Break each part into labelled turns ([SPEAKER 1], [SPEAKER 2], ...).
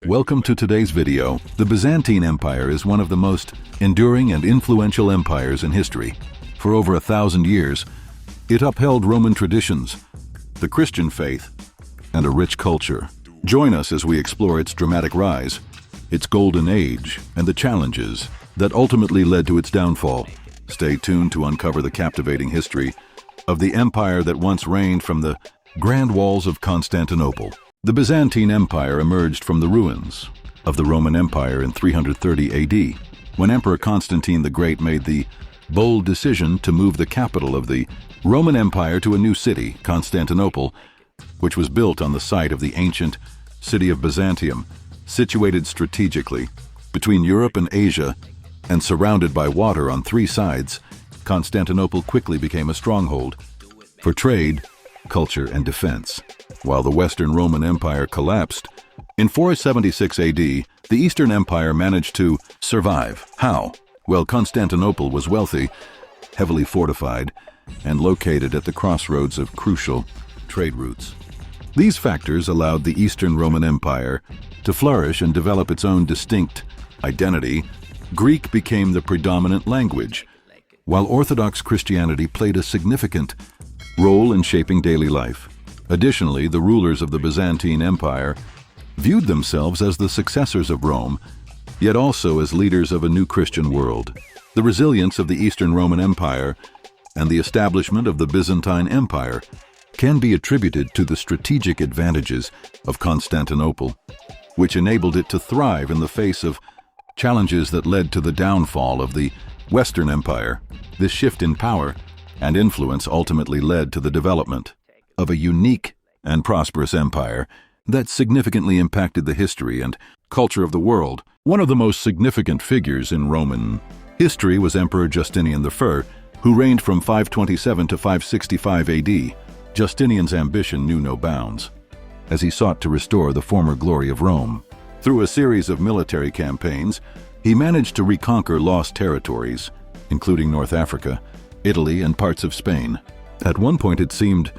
[SPEAKER 1] Welcome to today's video. The Byzantine Empire is one of the most enduring and influential empires in history. For over 1,000 years, it upheld Roman traditions, the Christian faith, and a rich culture. Join us as we explore its dramatic rise, its golden age, and the challenges that ultimately led to its downfall. Stay tuned to uncover the captivating history of the empire that once reigned from the grand walls of Constantinople. The Byzantine Empire emerged from the ruins of the Roman Empire in 330 AD, when Emperor Constantine the Great made the bold decision to move the capital of the Roman Empire to a new city, Constantinople, which was built on the site of the ancient city of Byzantium, situated strategically between Europe and Asia and surrounded by water on three sides. Constantinople quickly became a stronghold for trade, culture, and defense. While the Western Roman Empire collapsed, in 476 AD, the Eastern Empire managed to survive. How? Well, Constantinople was wealthy, heavily fortified, and located at the crossroads of crucial trade routes. These factors allowed the Eastern Roman Empire to flourish and develop its own distinct identity. Greek became the predominant language, while Orthodox Christianity played a significant role in shaping daily life. Additionally, the rulers of the Byzantine Empire viewed themselves as the successors of Rome, yet also as leaders of a new Christian world. The resilience of the Eastern Roman Empire and the establishment of the Byzantine Empire can be attributed to the strategic advantages of Constantinople, which enabled it to thrive in the face of challenges that led to the downfall of the Western Empire. This shift in power and influence ultimately led to the development of a unique and prosperous empire that significantly impacted the history and culture of the world. One of the most significant figures in Roman history was Emperor Justinian I, who reigned from 527 to 565 AD. Justinian's ambition knew no bounds, as he sought to restore the former glory of Rome. Through a series of military campaigns, he managed to reconquer lost territories, including North Africa, Italy, and parts of Spain. At one point, it seemed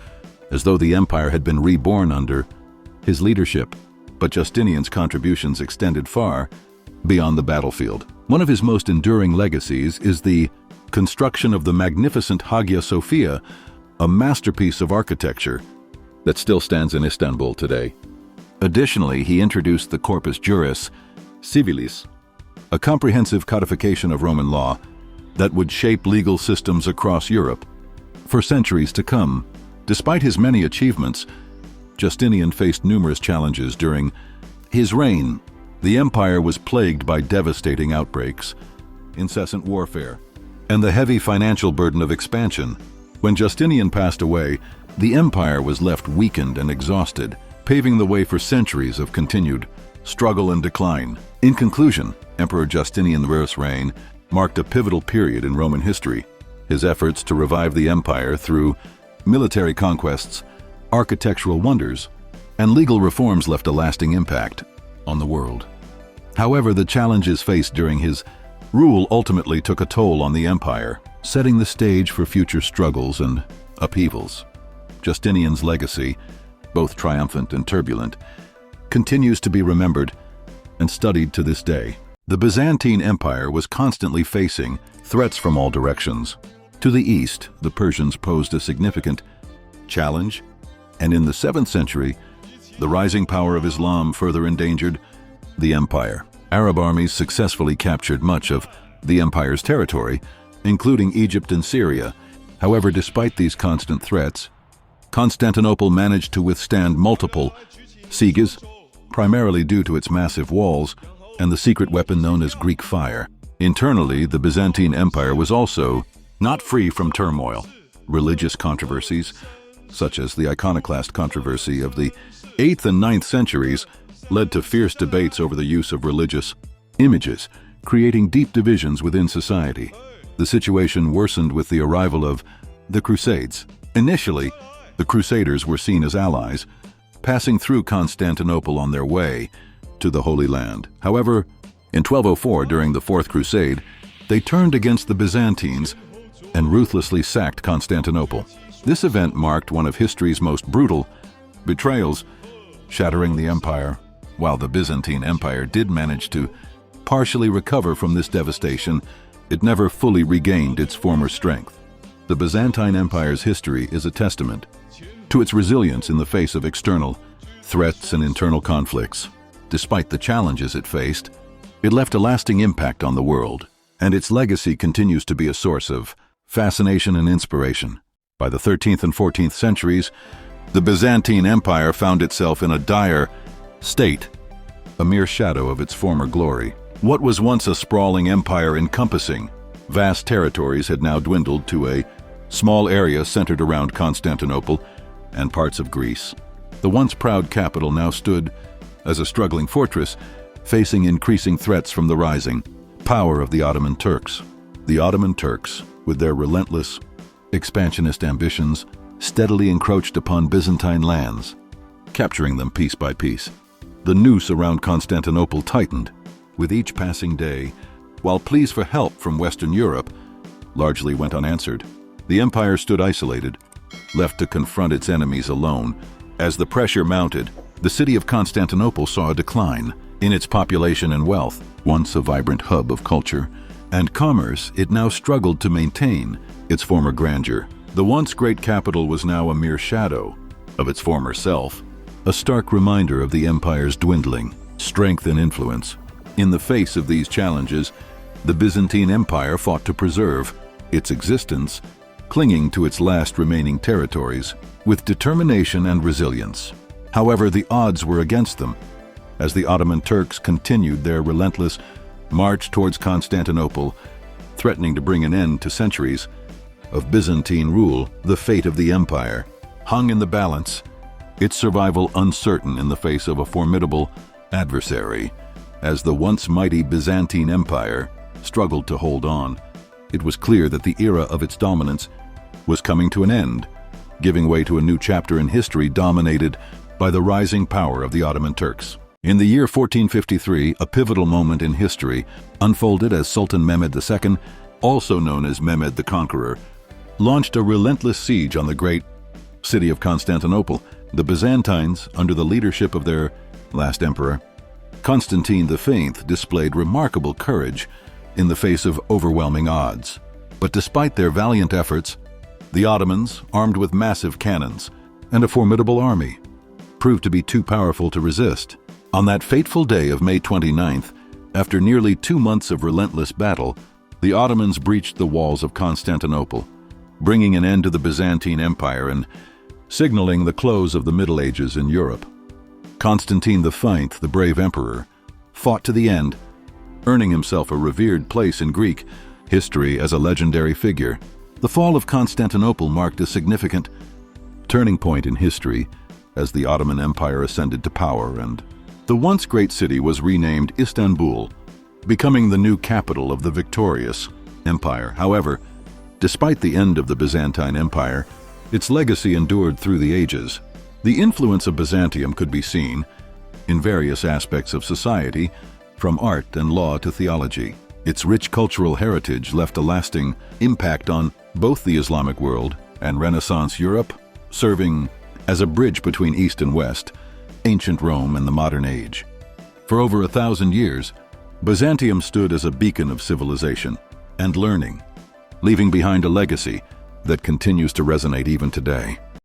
[SPEAKER 1] as though the empire had been reborn under his leadership, but Justinian's contributions extended far beyond the battlefield. One of his most enduring legacies is the construction of the magnificent Hagia Sophia, a masterpiece of architecture that still stands in Istanbul today. Additionally, he introduced the Corpus Juris Civilis, a comprehensive codification of Roman law that would shape legal systems across Europe for centuries to come. Despite his many achievements, Justinian faced numerous challenges during his reign. The empire was plagued by devastating outbreaks, incessant warfare, and the heavy financial burden of expansion. When Justinian passed away, the empire was left weakened and exhausted, paving the way for centuries of continued struggle and decline. In conclusion, Emperor Justinian I's reign marked a pivotal period in Roman history. His efforts to revive the empire through military conquests, architectural wonders, and legal reforms left a lasting impact on the world. However, the challenges faced during his rule ultimately took a toll on the empire, setting the stage for future struggles and upheavals. Justinian's legacy, both triumphant and turbulent, continues to be remembered and studied to this day. The Byzantine Empire was constantly facing threats from all directions. To the east, the Persians posed a significant challenge, and in the 7th century, the rising power of Islam further endangered the empire. Arab armies successfully captured much of the empire's territory, including Egypt and Syria. However, despite these constant threats, Constantinople managed to withstand multiple sieges, primarily due to its massive walls and the secret weapon known as Greek fire. Internally, the Byzantine Empire was also not free from turmoil. Religious controversies, such as the iconoclast controversy of the 8th and 9th centuries, led to fierce debates over the use of religious images, creating deep divisions within society. The situation worsened with the arrival of the Crusades. Initially, the Crusaders were seen as allies, passing through Constantinople on their way to the Holy Land. However, in 1204, during the Fourth Crusade, they turned against the Byzantines and ruthlessly sacked Constantinople. This event marked one of history's most brutal betrayals, shattering the empire While the Byzantine Empire did manage to partially recover from this devastation, it never fully regained its former strength. The Byzantine Empire's history is a testament to its resilience in the face of external threats and internal conflicts. Despite the challenges it faced, it left a lasting impact on the world, and its legacy continues to be a source of fascination and inspiration. By the 13th and 14th centuries, the Byzantine Empire found itself in a dire state, a mere shadow of its former glory. What was once a sprawling empire encompassing vast territories had now dwindled to a small area centered around Constantinople and parts of Greece. The once proud capital now stood as a struggling fortress, facing increasing threats from the rising power of the Ottoman Turks. The Ottoman Turks, with their relentless, expansionist ambitions, steadily encroached upon Byzantine lands, capturing them piece by piece. The noose around Constantinople tightened with each passing day, while pleas for help from Western Europe largely went unanswered. The empire stood isolated, left to confront its enemies alone. As the pressure mounted, the city of Constantinople saw a decline in its population and wealth. Once a vibrant hub of culture and commerce, it now struggled to maintain its former grandeur. The once great capital was now a mere shadow of its former self, a stark reminder of the empire's dwindling strength and influence. In the face of these challenges, the Byzantine Empire fought to preserve its existence, clinging to its last remaining territories with determination and resilience. However, the odds were against them, as the Ottoman Turks continued their relentless march towards Constantinople, threatening to bring an end to centuries of Byzantine rule. The fate of the empire hung in the balance, its survival uncertain in the face of a formidable adversary. As the once mighty Byzantine Empire struggled to hold on, it was clear that the era of its dominance was coming to an end, giving way to a new chapter in history dominated by the rising power of the Ottoman Turks. In the year 1453, a pivotal moment in history unfolded as Sultan Mehmed II, also known as Mehmed the Conqueror, launched a relentless siege on the great city of Constantinople. The Byzantines, under the leadership of their last emperor, Constantine V, displayed remarkable courage in the face of overwhelming odds. But despite their valiant efforts, the Ottomans, armed with massive cannons and a formidable army, proved to be too powerful to resist. On that fateful day of May 29th, after nearly 2 months of relentless battle, the Ottomans breached the walls of Constantinople, bringing an end to the Byzantine Empire and signaling the close of the Middle Ages in Europe. Constantine V, the brave emperor, fought to the end, earning himself a revered place in Greek history as a legendary figure. The fall of Constantinople marked a significant turning point in history as the Ottoman Empire ascended to power, and the once great city was renamed Istanbul, becoming the new capital of the victorious empire. However, despite the end of the Byzantine Empire, its legacy endured through the ages. The influence of Byzantium could be seen in various aspects of society, from art and law to theology. Its rich cultural heritage left a lasting impact on both the Islamic world and Renaissance Europe, serving as a bridge between East and West, ancient Rome and the modern age. For over 1,000 years, Byzantium stood as a beacon of civilization and learning, leaving behind a legacy that continues to resonate even today.